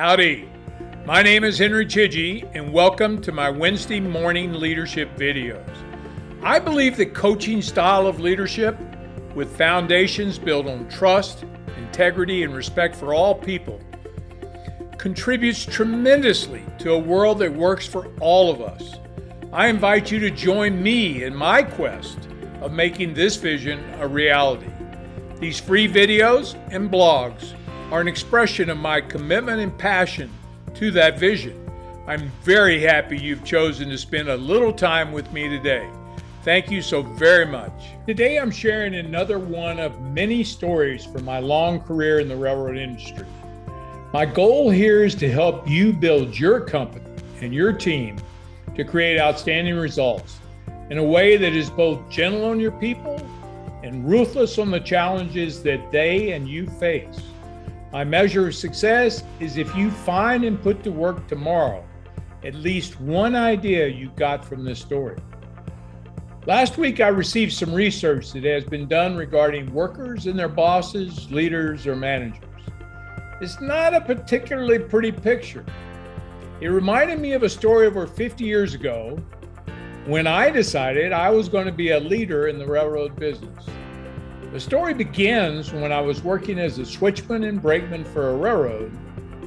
Howdy, my name is Henry Chidgey and welcome to my Wednesday morning leadership videos. I believe the coaching style of leadership with foundations built on trust, integrity, and respect for all people contributes tremendously to a world that works for all of us. I invite you to join me in my quest of making this vision a reality. These free videos and blogs are an expression of my commitment and passion to that vision. I'm very happy you've chosen to spend a little time with me today. Thank you so very much. Today I'm sharing another one of many stories from my long career in the railroad industry. My goal here is to help you build your company and your team to create outstanding results in a way that is both gentle on your people and ruthless on the challenges that they and you face. My measure of success is if you find and put to work tomorrow at least one idea you got from this story. Last week, I received some research that has been done regarding workers and their bosses, leaders, or managers. It's not a particularly pretty picture. It reminded me of a story over 50 years ago when I decided I was going to be a leader in the railroad business. The story begins when I was working as a switchman and brakeman for a railroad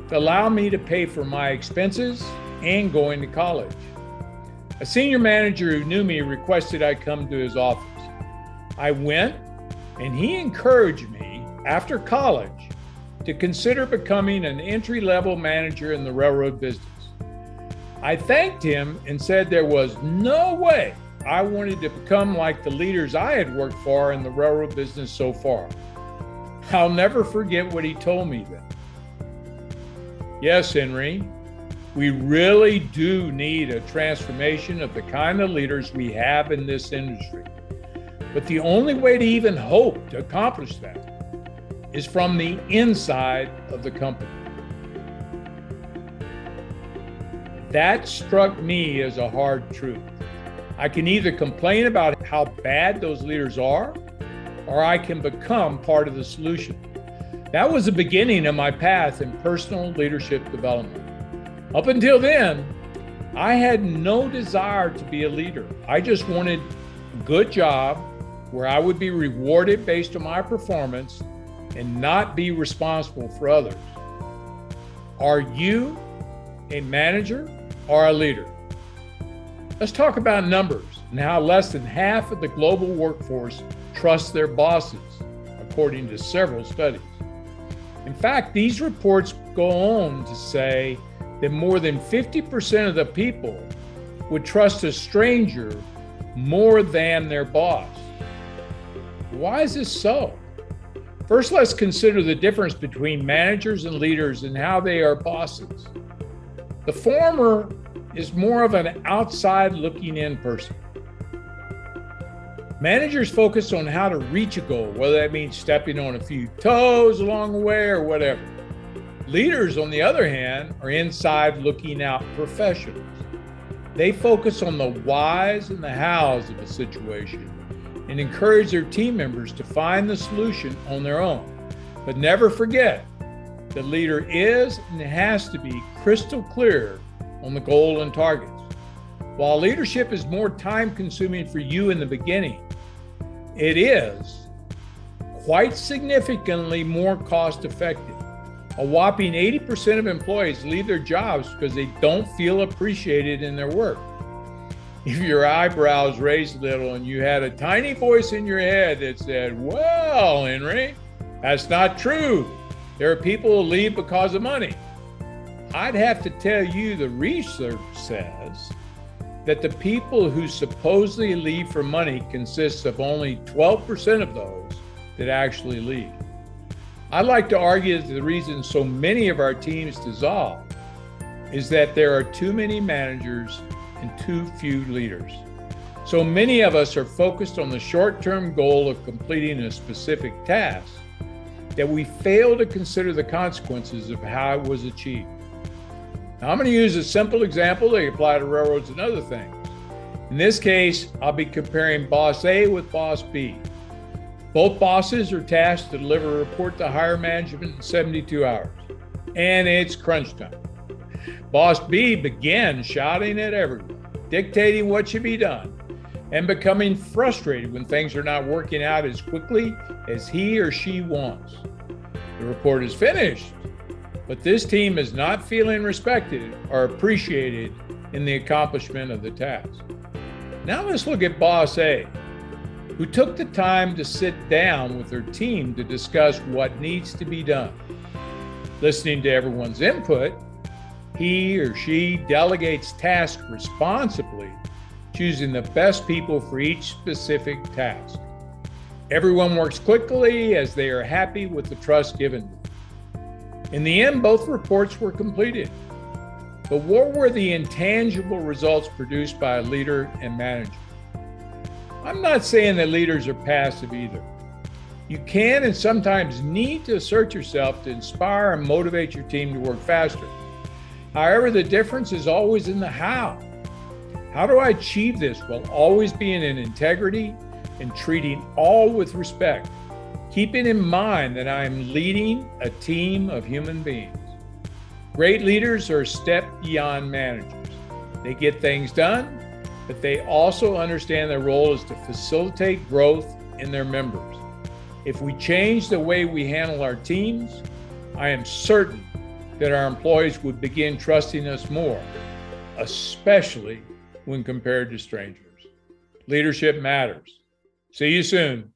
to allow me to pay for my expenses and going to college. A senior manager who knew me requested I come to his office. I went, and he encouraged me, after college, to consider becoming an entry-level manager in the railroad business. I thanked him and said there was no way I wanted to become like the leaders I had worked for in the railroad business so far. I'll never forget what he told me then. Yes, Henry, we really do need a transformation of the kind of leaders we have in this industry. But the only way to even hope to accomplish that is from the inside of the company. That struck me as a hard truth. I can either complain about how bad those leaders are, or I can become part of the solution. That was the beginning of my path in personal leadership development. Up until then, I had no desire to be a leader. I just wanted a good job where I would be rewarded based on my performance and not be responsible for others. Are you a manager or a leader? Let's talk about numbers and how less than half of the global workforce trusts their bosses, according to several studies. In fact, these reports go on to say that more than 50% of the people would trust a stranger more than their boss. Why is this so? First, let's consider the difference between managers and leaders and how they are bosses. The former is more of an outside looking in person. Managers focus on how to reach a goal, whether that means stepping on a few toes along the way or whatever. Leaders, on the other hand, are inside looking out professionals. They focus on the whys and the hows of a situation and encourage their team members to find the solution on their own. But never forget, the leader is and has to be crystal clear on the goal and targets. While leadership is more time consuming for you in the beginning, it is quite significantly more cost effective. A whopping 80% of employees leave their jobs because they don't feel appreciated in their work. If your eyebrows raised a little and you had a tiny voice in your head that said, "Well, Henry, that's not true. There are people who leave because of money," I'd have to tell you the research says that the people who supposedly leave for money consists of only 12% of those that actually leave. I'd like to argue that the reason so many of our teams dissolve is that there are too many managers and too few leaders. So many of us are focused on the short-term goal of completing a specific task that we fail to consider the consequences of how it was achieved. Now, I'm going to use a simple example that apply to railroads and other things. In this case, I'll be comparing boss A with boss B. Both bosses are tasked to deliver a report to higher management in 72 hours. and it's crunch time. Boss B began shouting at everyone, dictating what should be done, and becoming frustrated when things are not working out as quickly as he or she wants. The report is finished, but this team is not feeling respected or appreciated in the accomplishment of the task. Now let's look at Boss A, who took the time to sit down with her team to discuss what needs to be done. Listening to everyone's input, he or she delegates tasks responsibly, choosing the best people for each specific task. Everyone works quickly as they are happy with the trust given. In the end, both reports were completed. But what were the intangible results produced by a leader and manager? I'm not saying that leaders are passive either. You can and sometimes need to assert yourself to inspire and motivate your team to work faster. However, the difference is always in the how. How do I achieve this while always being in integrity and treating all with respect, keeping in mind that I am leading a team of human beings? Great leaders are a step beyond managers. They get things done, but they also understand their role is to facilitate growth in their members. If we change the way we handle our teams, I am certain that our employees would begin trusting us more, especially when compared to strangers. Leadership matters. See you soon.